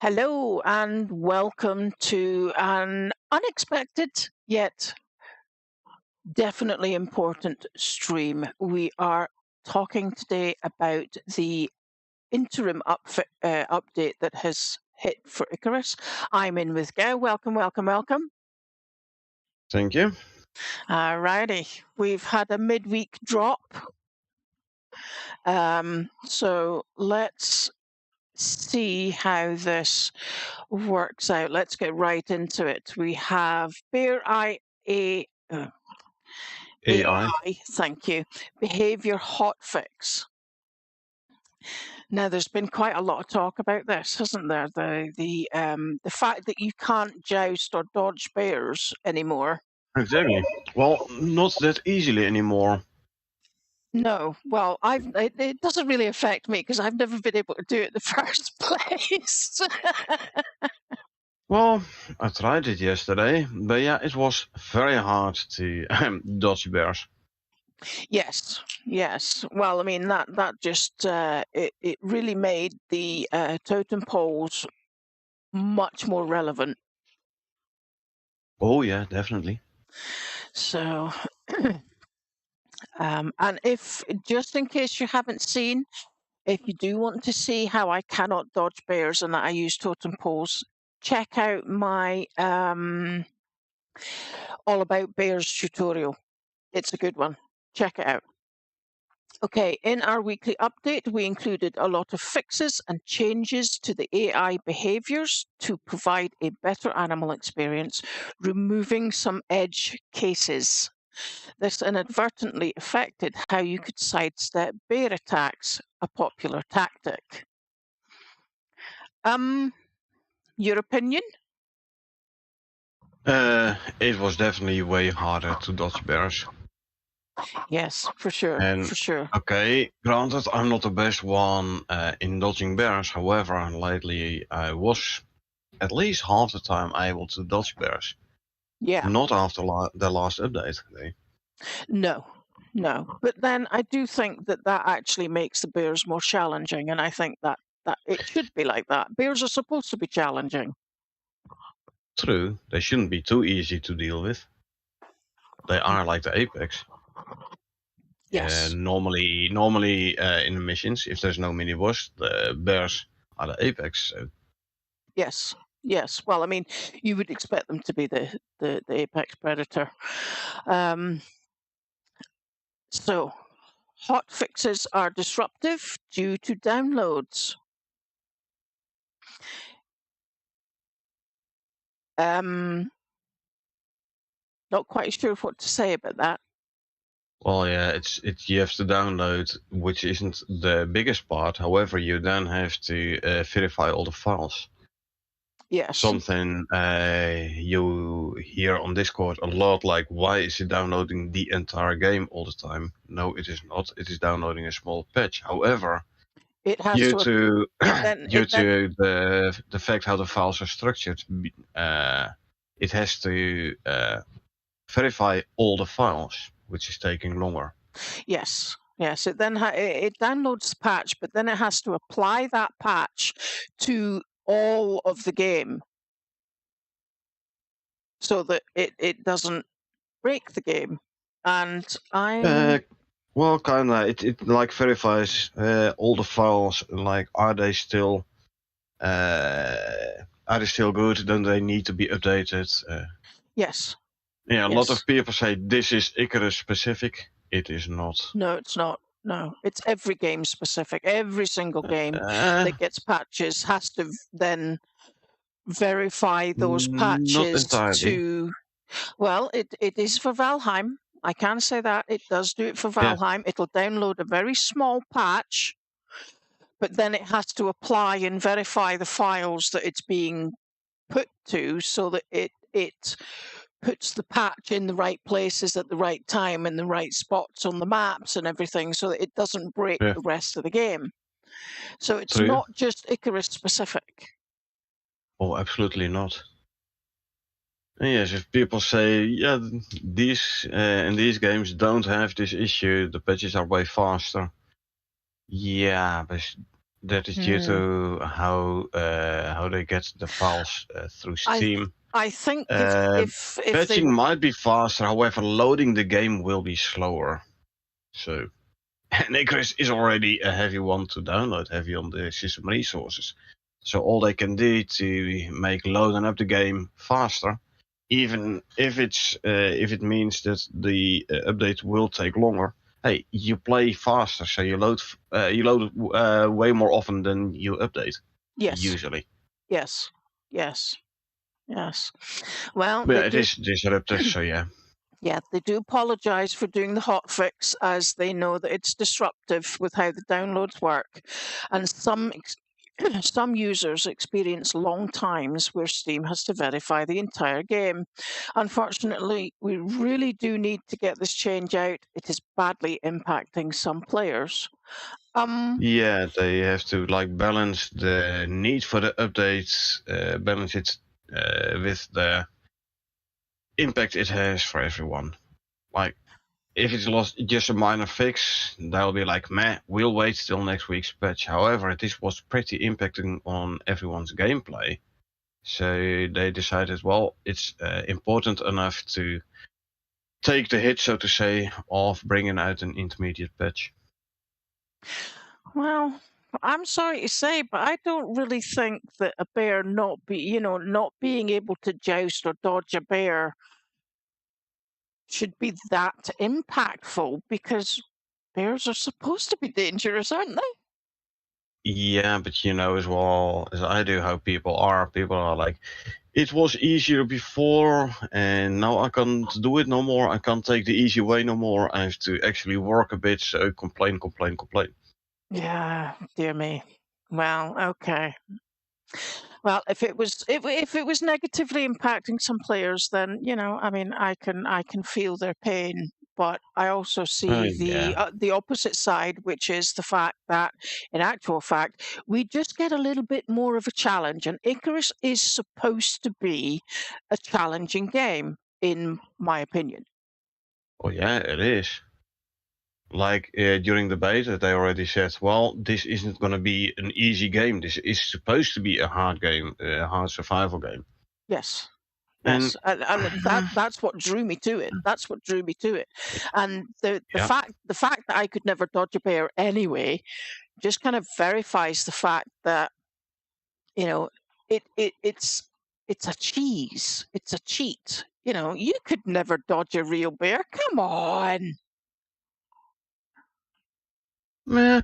Hello and welcome to an unexpected yet definitely important stream. We are talking today about the interim update that has hit for Icarus. I'm in with Gail. Welcome, welcome, welcome. Thank you. Alrighty, we've had a midweek drop. So let's see how this works out. Let's get right into it. We have AI, thank you, behavior hotfix. Now, there's been quite a lot of talk about this, hasn't there? The fact that you can't joust or dodge bears anymore. Exactly. Well, not that easily anymore. No, well, it doesn't really affect me because I've never been able to do it in the first place. Well, I tried it yesterday, but yeah, it was very hard to dodge bears. Yes. Well, I mean that just it really made the totem poles much more relevant. Oh yeah, definitely. So, and if just in case you haven't seen, if you do want to see how I cannot dodge bears and that I use totem poles, check out my all about bears tutorial. It's a good one. Check it out. Okay, in our weekly update, we included a lot of fixes and changes to the AI behaviors to provide a better animal experience, removing some edge cases. This inadvertently affected how you could sidestep bear attacks, a popular tactic. Your opinion? It was definitely way harder to dodge bears. Yes, for sure. And for sure. okay, granted, I'm not the best one in dodging bears. However, lately I was at least half the time able to dodge bears. Yeah. Not after the last update. No. But then I do think that actually makes the bears more challenging, and I think that it should be like that. Bears are supposed to be challenging. True, they shouldn't be too easy to deal with. They are like the apex. Yes. Normally in the missions, if there's no mini boss, the bears are the apex. So. Yes. Well, I mean, you would expect them to be the apex predator. So, hot fixes are disruptive due to downloads. Not quite sure what to say about that. Well, yeah, it's you have to download, which isn't the biggest part. However, you then have to verify all the files. Yes. Something you hear on Discord a lot, like, why is it downloading the entire game all the time? No, it is not. It is downloading a small patch. However, it has due to the fact how the files are structured, it has to verify all the files, which is taking longer. Yes. It then it downloads the patch, but then it has to apply that patch to all of the game so that it doesn't break the game. And well, kinda. It like verifies all the files. Like, are they still good? Don't they need to be updated? Yes. Yeah, a lot of people say this is Icarus specific. It is not. No, it's not. No, it's every game specific. Every single game that gets patches has to then verify those patches to. Well, it is for Valheim. I can say that it does do it for Valheim. Yeah. It'll download a very small patch, but then it has to apply and verify the files that it's being put to, so that it puts the patch in the right places at the right time and the right spots on the maps and everything, so that it doesn't break the rest of the game. So it's not just Icarus specific. Oh, absolutely not. And yes, if people say, yeah, these in these games don't have this issue, the patches are way faster. Yeah, but That is due to how they get the files through Steam. I think if patching might be faster, however, loading the game will be slower. So, and ICARUS is already a heavy one to download, heavy on the system resources. So all they can do to make loading up the game faster, even if it means that the update will take longer. Hey, you play faster, so you load way more often than you update. Yes. Usually. Yes. Well, yeah, it is disruptive, so yeah. Yeah, they do apologize for doing the hotfix, as they know that it's disruptive with how the downloads work, and some users experience long times where Steam has to verify the entire game. Unfortunately, we really do need to get this change out. It is badly impacting some players. Yeah, they have to balance the need for the updates, balance it with the impact it has for everyone. Like, if it's just a minor fix, they'll be like, meh, we'll wait till next week's patch. However, this was pretty impacting on everyone's gameplay. So they decided, well, it's important enough to take the hit, so to say, of bringing out an intermediate patch. Well, I'm sorry to say, but I don't really think that a bear not being able to joust or dodge a bear should be that impactful, because bears are supposed to be dangerous, aren't they? Yeah, but you know as well as I do how people are. People are like, it was easier before, and now I can't do it no more. I can't take the easy way no more. I have to actually work a bit, so complain. Yeah, dear me. Well, okay. Well, if it was negatively impacting some players, then I can feel their pain. But I also see the opposite side, which is the fact that, in actual fact, we just get a little bit more of a challenge. And ICARUS is supposed to be a challenging game, in my opinion. Oh yeah, it is. During the beta, they already said, well, this isn't going to be an easy game. This is supposed to be a hard game, a hard survival game. Yes. Yes, and that's what drew me to it. That's what drew me to it. And the fact that I could never dodge a bear anyway just kind of verifies the fact that it's a cheese. It's a cheat. You could never dodge a real bear. Come on. Meh.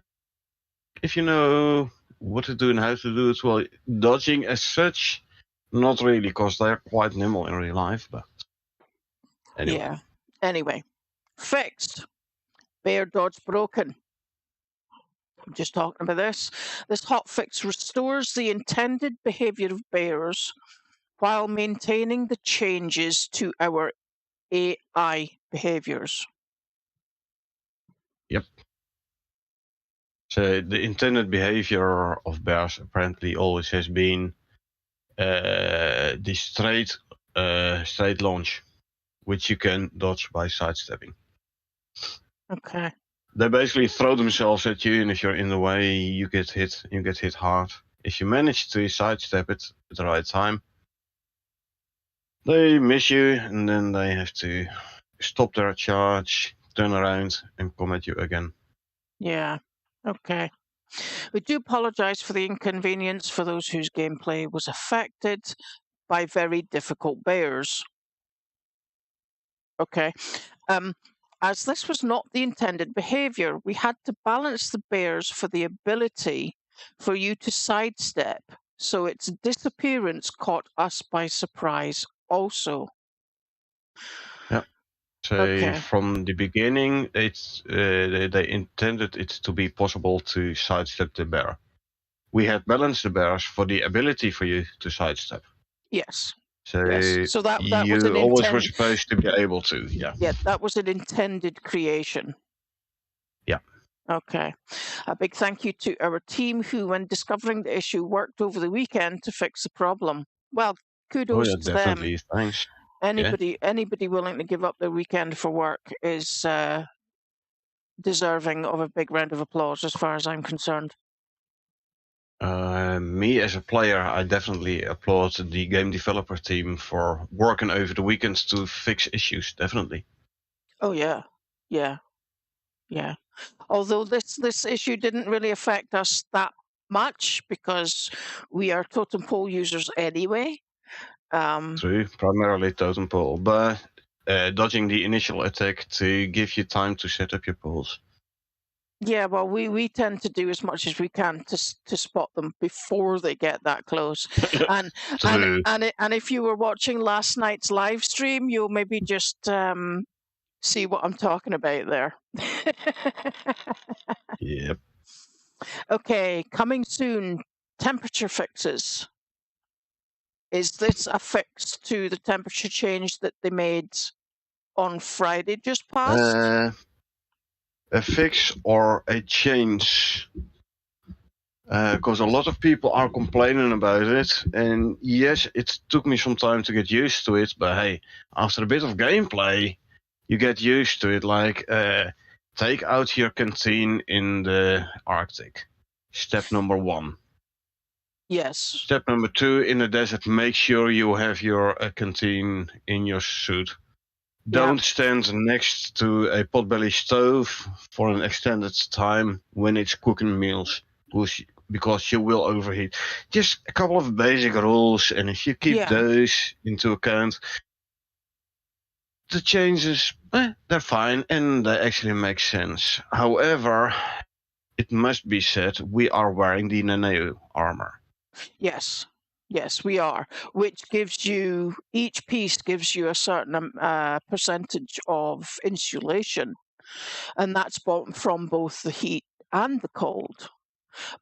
If you know what to do and how to do it, well, dodging as such, not really, because they're quite nimble in real life. But anyway. Yeah. Anyway, fixed. Bear dodge broken. I'm just talking about this. This hotfix restores the intended behavior of bears while maintaining the changes to our AI behaviors. Yep. So the intended behavior of bears apparently always has been the straight launch, which you can dodge by sidestepping. Okay. They basically throw themselves at you, and if you're in the way, you get hit. You get hit hard. If you manage to sidestep it at the right time, they miss you, and then they have to stop their charge, turn around, and come at you again. Yeah. Okay. We do apologize for the inconvenience for those whose gameplay was affected by very difficult bears. Okay. As this was not the intended behavior, we had to balance the bears for the ability for you to sidestep, so its disappearance caught us by surprise also. Yeah. So from the beginning, it's they intended it to be possible to sidestep the bear. We had balanced the bears for the ability for you to sidestep. Yes. So, yes. So that you was always were supposed to be able to, yeah. Yeah, that was an intended creation. Yeah. Okay. A big thank you to our team who, when discovering the issue, worked over the weekend to fix the problem. Well, kudos to definitely. them. Thanks. Anybody willing to give up their weekend for work is deserving of a big round of applause, as far as I'm concerned. Me as a player, I definitely applaud the game developer team for working over the weekends to fix issues. Definitely. Oh yeah, yeah, yeah. Although this issue didn't really affect us that much because we are totem pole users anyway. True, primarily totem pole, but dodging the initial attack to give you time to set up your poles. Yeah, well, we tend to do as much as we can to spot them before they get that close. And True. and if you were watching last night's live stream, you'll maybe just see what I'm talking about there. Yep. Okay, coming soon, temperature fixes. Is this a fix to the temperature change that they made on Friday just past? A fix or a change? Because a lot of people are complaining about it, and yes, it took me some time to get used to it, but hey, after a bit of gameplay, you get used to it. Like, take out your canteen in the Arctic. Step number 1. Yes. Step number 2, in the desert, make sure you have your canteen in your suit. Don't stand next to a potbelly stove for an extended time when it's cooking meals, because you will overheat. Just a couple of basic rules, and if you keep those into account, the changes, they're fine, and they actually make sense. However, it must be said, we are wearing the nano armor. Yes. Yes, we are, which gives you, each piece gives you a certain percentage of insulation, and that's from both the heat and the cold.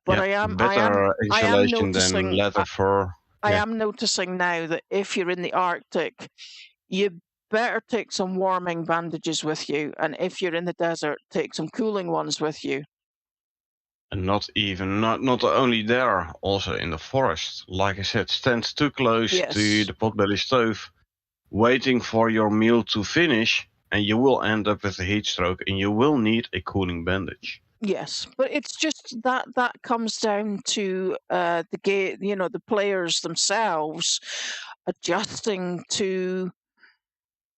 But I am insulation than leather fur. I am noticing now that if you're in the Arctic, you better take some warming bandages with you, and if you're in the desert, take some cooling ones with you. And not only there, also in the forest. Like I said, stand too close to the potbelly stove, waiting for your meal to finish, and you will end up with a heat stroke, and you will need a cooling bandage. Yes, but it's just that comes down to the players themselves adjusting to.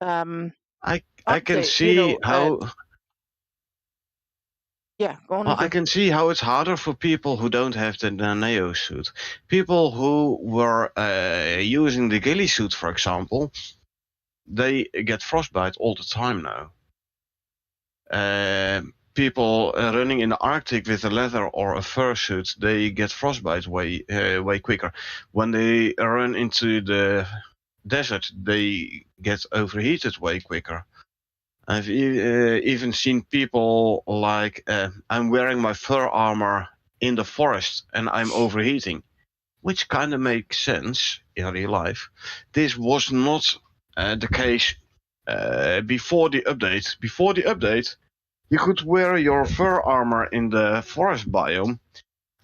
I can see how. Yeah, go on. Well, I can see how it's harder for people who don't have the nano suit. People who were using the ghillie suit, for example, they get frostbite all the time now. People running in the Arctic with a leather or a fur suit, they get frostbite way quicker. When they run into the desert, they get overheated way quicker. I've even seen people like, I'm wearing my fur armor in the forest and I'm overheating, which kind of makes sense in real life. This was not the case before the update. Before the update, you could wear your fur armor in the forest biome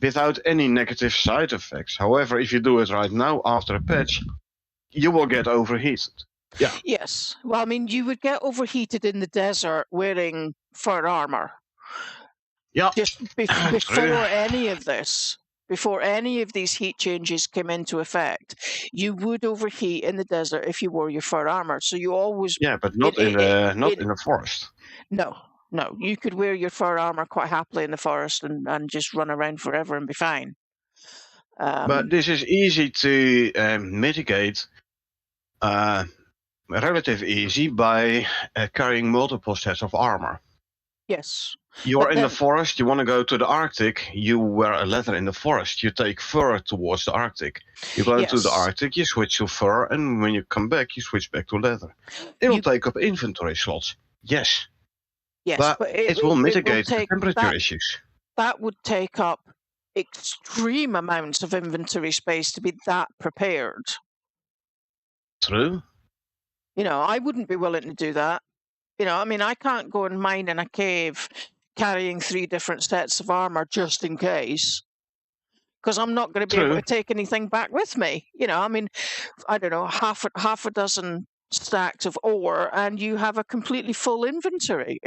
without any negative side effects. However, if you do it right now after a patch, you will get overheated. Yeah. Yes. Well, I mean, you would get overheated in the desert wearing fur armor. Yeah. Just before any of this, before any of these heat changes came into effect, you would overheat in the desert if you wore your fur armor. So you always but not in the forest. No, you could wear your fur armor quite happily in the forest and just run around forever and be fine. But this is easy to mitigate, relatively easy, by carrying multiple sets of armor. Yes. You're in the forest, you want to go to the Arctic, you wear a leather in the forest, you take fur towards the Arctic. You go to the Arctic, you switch to fur, and when you come back, you switch back to leather. It'll take up inventory slots, yes. Yes, but it will mitigate the temperature issues. That would take up extreme amounts of inventory space to be that prepared. True. I wouldn't be willing to do that. I mean, I can't go and mine in a cave carrying 3 different sets of armor just in case, because I'm not going to be able to take anything back with me. I mean, I don't know, half a dozen stacks of ore, and you have a completely full inventory.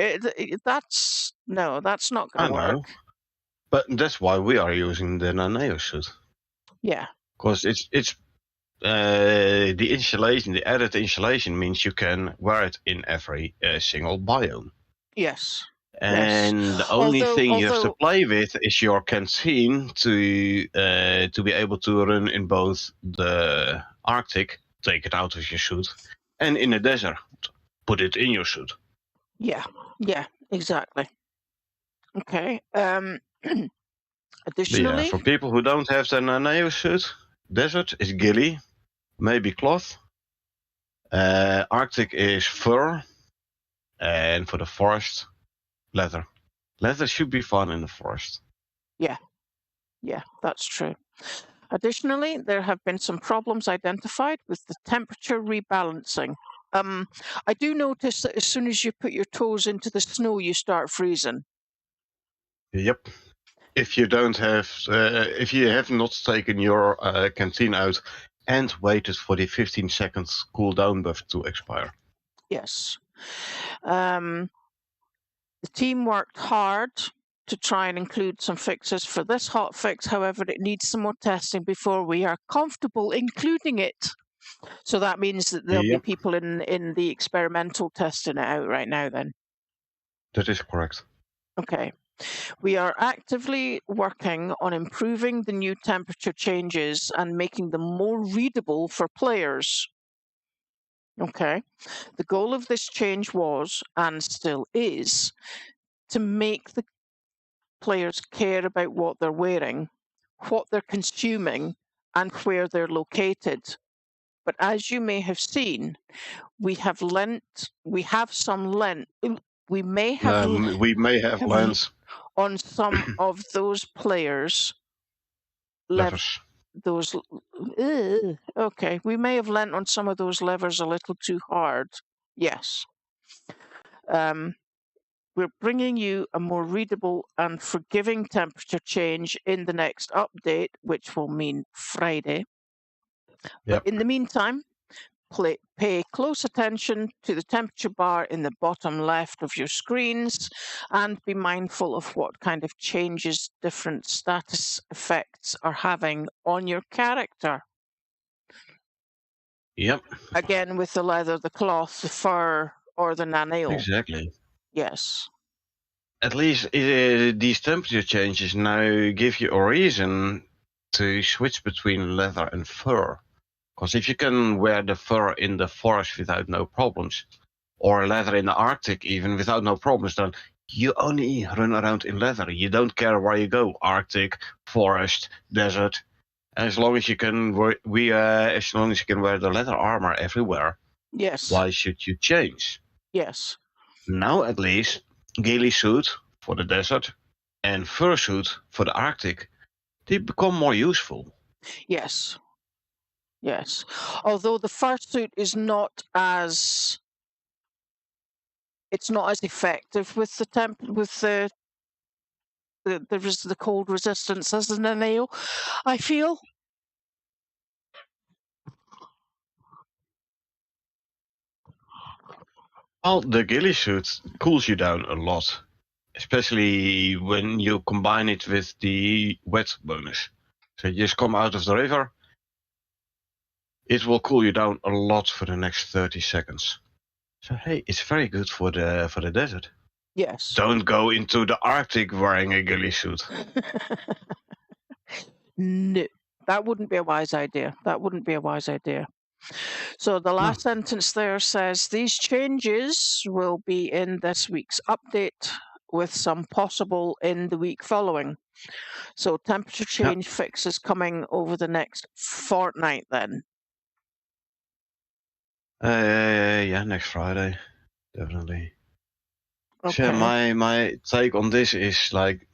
That's not going to work. But that's why we are using the Nano suit. Yeah. Because it's the insulation, the added insulation means you can wear it in every single biome. Yes. And the only thing you have to play with is your canteen to be able to run in both the Arctic, take it out of your suit, and in the desert, put it in your suit. Yeah, exactly. Okay. Additionally, for people who don't have the Nano suit, desert is ghillie, maybe cloth. Arctic is fur, and for the forest, leather. Leather should be fun in the forest. Yeah, that's true. Additionally, there have been some problems identified with the temperature rebalancing. I do notice that as soon as you put your toes into the snow, you start freezing. Yep. If you don't have, if you have not taken your canteen out and waited for the 15 seconds cooldown buff to expire. Yes. The team worked hard to try and include some fixes for this hotfix. However, it needs some more testing before we are comfortable including it. So that means that there'll be people in the experimental testing it out right now then. That is correct. Okay. We are actively working on improving the new temperature changes and making them more readable for players. Okay. The goal of this change was, and still is, to make the players care about what they're wearing, what they're consuming, and where they're located. But as you may have seen, we may have lent on some of those players. Levers. Okay, we may have lent on some of those levers a little too hard. Yes. We're bringing you a more readable and forgiving temperature change in the next update, which will mean Friday. But in the meantime, pay close attention to the temperature bar in the bottom left of your screens and be mindful of what kind of changes different status effects are having on your character. Yep. Again, with the leather, the cloth, the fur, or the nano. Exactly. Yes. At least these temperature changes now give you a reason to switch between leather and fur. Because if you can wear the fur in the forest without no problems, or leather in the Arctic even without no problems, then you only run around in leather. You don't care where you go, Arctic, forest, desert. As long as you can wear the leather armor everywhere. Yes. Why should you change? Yes. Now at least, ghillie suit for the desert and fur suit for the Arctic, they become more useful. Yes. Yes. Although the fur suit is not as effective with the cold resistance as an nano, I feel. Well, the ghillie suit cools you down a lot, especially when you combine it with the wet bonus. So you just come out of the river, it will cool you down a lot for the next 30 seconds. So hey, it's very good for the desert. Yes. Don't go into the Arctic wearing a ghillie suit. No, that wouldn't be a wise idea. So the last sentence there says, these changes will be in this week's update with some possible in the week following. So temperature change fixes coming over the next fortnight then. Next Friday, definitely. Okay. So my take on this is like,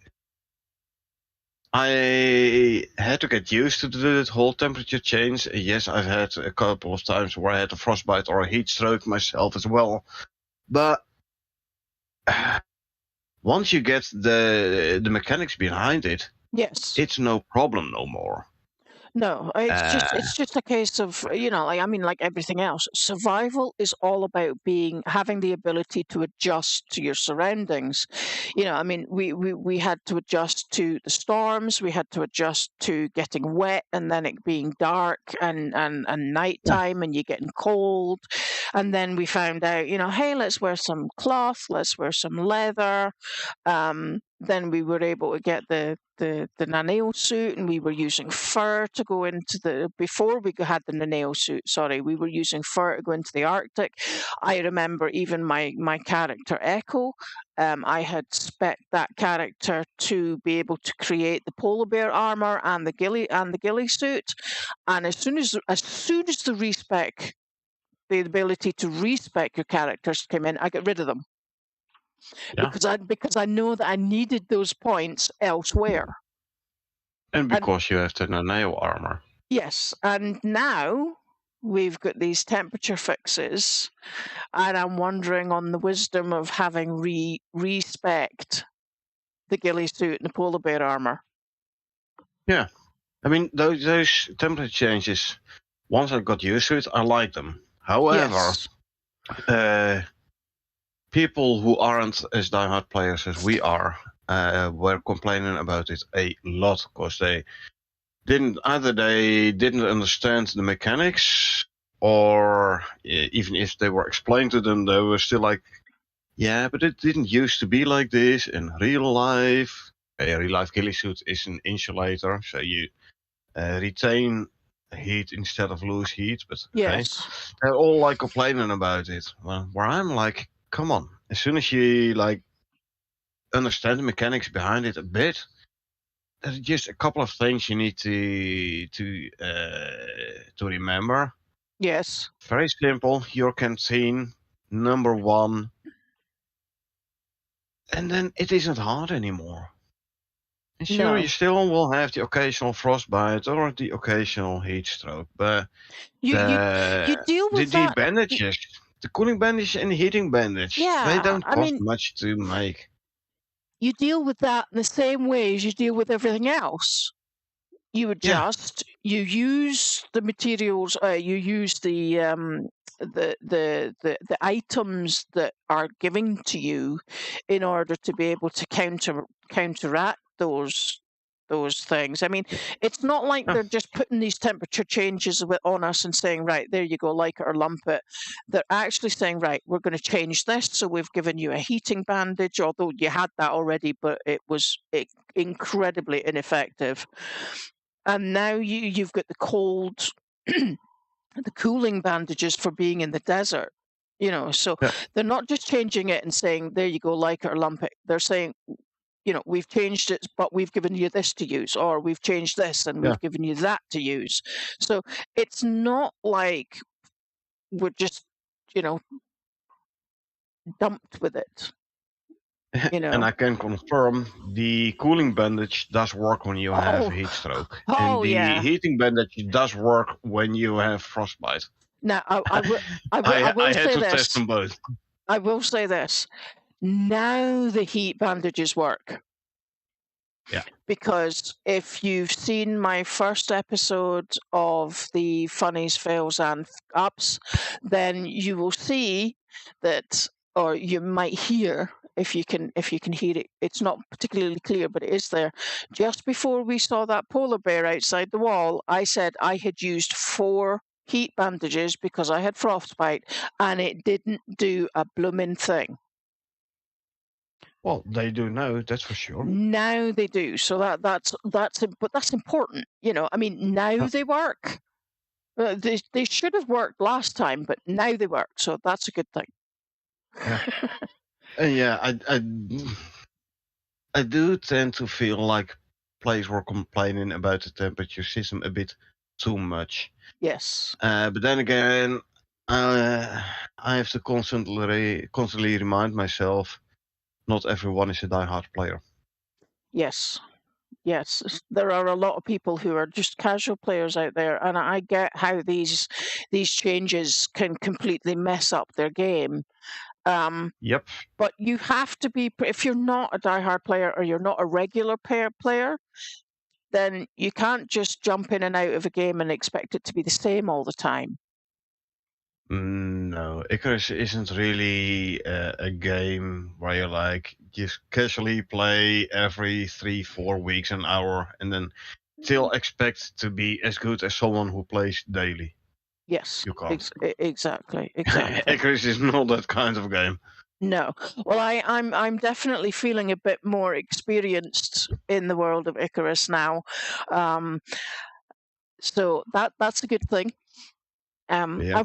I had to get used to the whole temperature change. Yes, I've had a couple of times where I had a frostbite or a heat stroke myself as well. But once you get the mechanics behind it, yes, it's no problem no more. No, it's just a case of, like everything else. Survival is all about having the ability to adjust to your surroundings. We had to adjust to the storms, we had to adjust to getting wet and then it being dark and nighttime and you getting cold. And then we found out, hey, let's wear some cloth, let's wear some leather. Then we were able to get the Naneo suit, and we were using fur to go into before we had the Naneo suit, we were using fur to go into the Arctic. I remember even my character Echo, I had spec'd that character to be able to create the polar bear armor and the ghillie suit. And as soon as the respec, the ability to respec your characters came in, I got rid of them. Yeah. Because I know that I needed those points elsewhere. And because you have the Naneo armor. Yes, and now we've got these temperature fixes, and I'm wondering on the wisdom of having respect the ghillie suit and the polar bear armor. Yeah, I mean those temperature changes. Once I got used to it, I like them. However, yes. People who aren't as diehard players as we are were complaining about it a lot because they didn't understand the mechanics, or even if they were explained to them, they were still like, yeah, but it didn't used to be like this in real life. A real life ghillie suit is an insulator, so you retain heat instead of lose heat. But okay, yes, they're all like complaining about it. Well, where I'm like, come on, as soon as you like understand the mechanics behind it a bit, there's just a couple of things you need to remember. Yes. Very simple. Your canteen, number 1. And then it isn't hard anymore. And sure, No. you still will have the occasional frostbite or the occasional heat stroke, but you deal with the bandages, the cooling bandage and the heating bandage, they don't cost much to make. You deal with that in the same way as you deal with everything else. You adjust. You use the materials. You use the items that are given to you in order to be able to counteract those things. I mean, it's not like they're just putting these temperature changes on us and saying, right, there you go, like it or lump it. They're actually saying, right, we're going to change this. So we've given you a heating bandage, although you had that already, but it was incredibly ineffective. And now you've got the cold, the cooling bandages for being in the desert. So they're not just changing it and saying, there you go, like it or lump it. They're saying, we've changed it, but we've given you this to use, or we've changed this and we've given you that to use. So it's not like we're just, dumped with it. And I can confirm the cooling bandage does work when you have a heat stroke. And the heating bandage does work when you have frostbite. Now, I will I say had to this. test them both. I will say this. Now the heat bandages work. Yeah. Because if you've seen my first episode of the Funnies, Fails and Ups, then you will see that, or you might hear, if you can hear it. It's not particularly clear, but it is there. Just before we saw that polar bear outside the wall, I said I had used 4 heat bandages because I had frostbite, and it didn't do a blooming thing. Well, they do now, that's for sure. Now they do. So that's important. I mean, now they work. They should have worked last time, but now they work. So that's a good thing. Yeah. I do tend to feel like players were complaining about the temperature system a bit too much. Yes. But then again, I have to constantly remind myself, not everyone is a diehard player. Yes. There are a lot of people who are just casual players out there, and I get how these changes can completely mess up their game. Yep. But you have to be, if you're not a diehard player or you're not a regular player, then you can't just jump in and out of a game and expect it to be the same all the time. No, ICARUS isn't really a game where you like just casually play every 3-4 weeks an hour and then still expect to be as good as someone who plays daily. Yes, You can't. exactly. ICARUS is not that kind of game. No. Well, I'm definitely feeling a bit more experienced in the world of ICARUS now. So that's a good thing. Yeah. I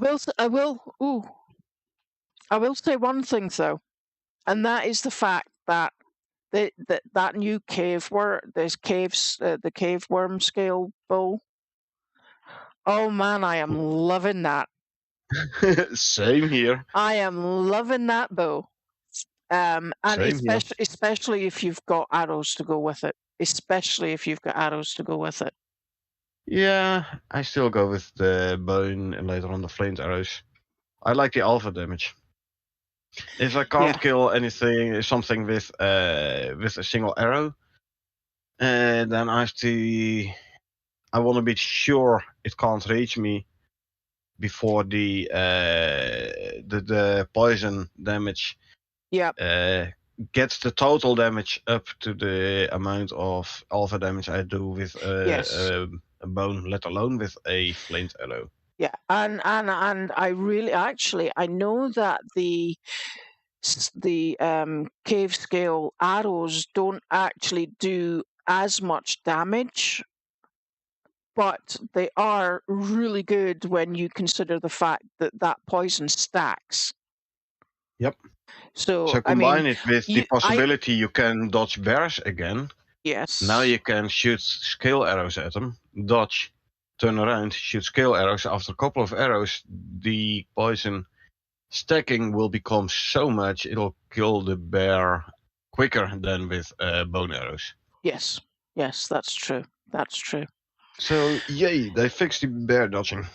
will say one thing though, and that is the fact that that new the cave worm scale bow. Oh man, I am loving that. Same here. I am loving that bow. And especially if you've got arrows to go with it. Especially if you've got arrows to go with it. Yeah, I still go with the bone and later on the flint arrows. I like the alpha damage. If I can't kill something with a single arrow, then I want to be sure it can't reach me before the poison damage gets the total damage up to the amount of alpha damage I do with a bone, let alone with a flint arrow. Yeah, and I really I know that the cave scale arrows don't actually do as much damage, but they are really good when you consider the fact that poison stacks. Yep. So combine it with the possibility you can dodge bears again. Yes. Now you can shoot scale arrows at them, dodge, turn around, shoot scale arrows. After a couple of arrows, the poison stacking will become so much it'll kill the bear quicker than with bone arrows. Yes, that's true. That's true. So yay, they fixed the bear dodging.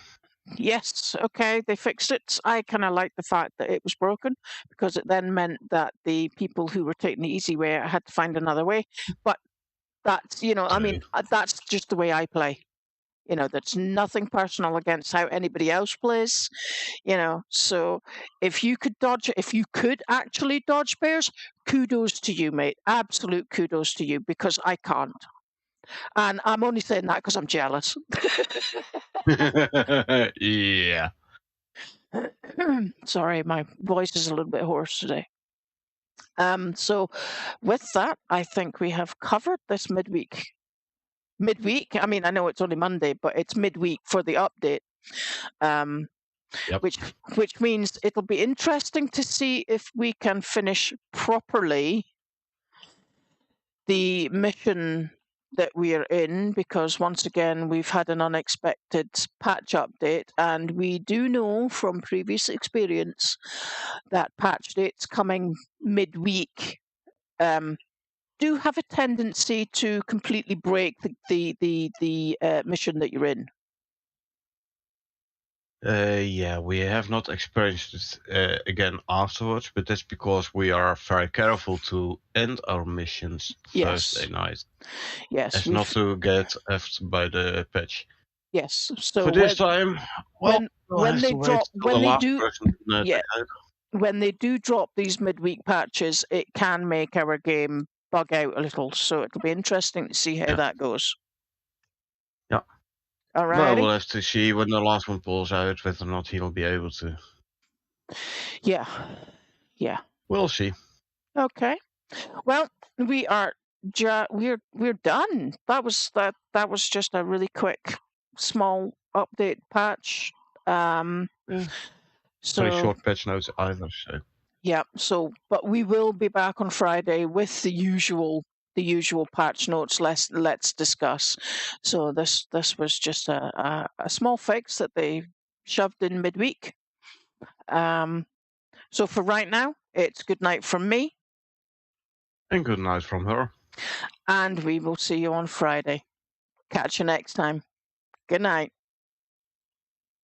Yes, okay, they fixed it. I kind of like the fact that it was broken because it then meant that the people who were taking the easy way had to find another way. But that's, I mean, that's just the way I play. That's nothing personal against how anybody else plays, so if you could actually dodge bears, kudos to you, mate. Absolute kudos to you, because I can't. And I'm only saying that because I'm jealous. Yeah. Sorry, my voice is a little bit hoarse today. So with that, I think we have covered this midweek. I mean, I know it's only Monday, but it's midweek for the update. Yep. Which means it'll be interesting to see if we can finish properly the mission that we are in, because once again we've had an unexpected patch update, and we do know from previous experience that patch dates coming midweek do have a tendency to completely break the mission that you're in. Yeah, we have not experienced it again afterwards, but that's because we are very careful to end our missions Thursday night. Yes. As not to get effed by the patch. Yes. So for this time, when they do drop these midweek patches, it can make our game bug out a little. So it'll be interesting to see how that goes. Yeah. All right. Well, we'll have to see when the last one pulls out whether or not he'll be able to. Yeah. We'll see. Okay. Well, we are we're done. That was just a really quick, small update patch. Very short patch notes either. So. Yeah. So, but we will be back on Friday with the usual patch notes. Let's discuss. So this was just a small fix that they shoved in midweek. So for right now, it's good night from me. And good night from her. And we will see you on Friday. Catch you next time. Good night.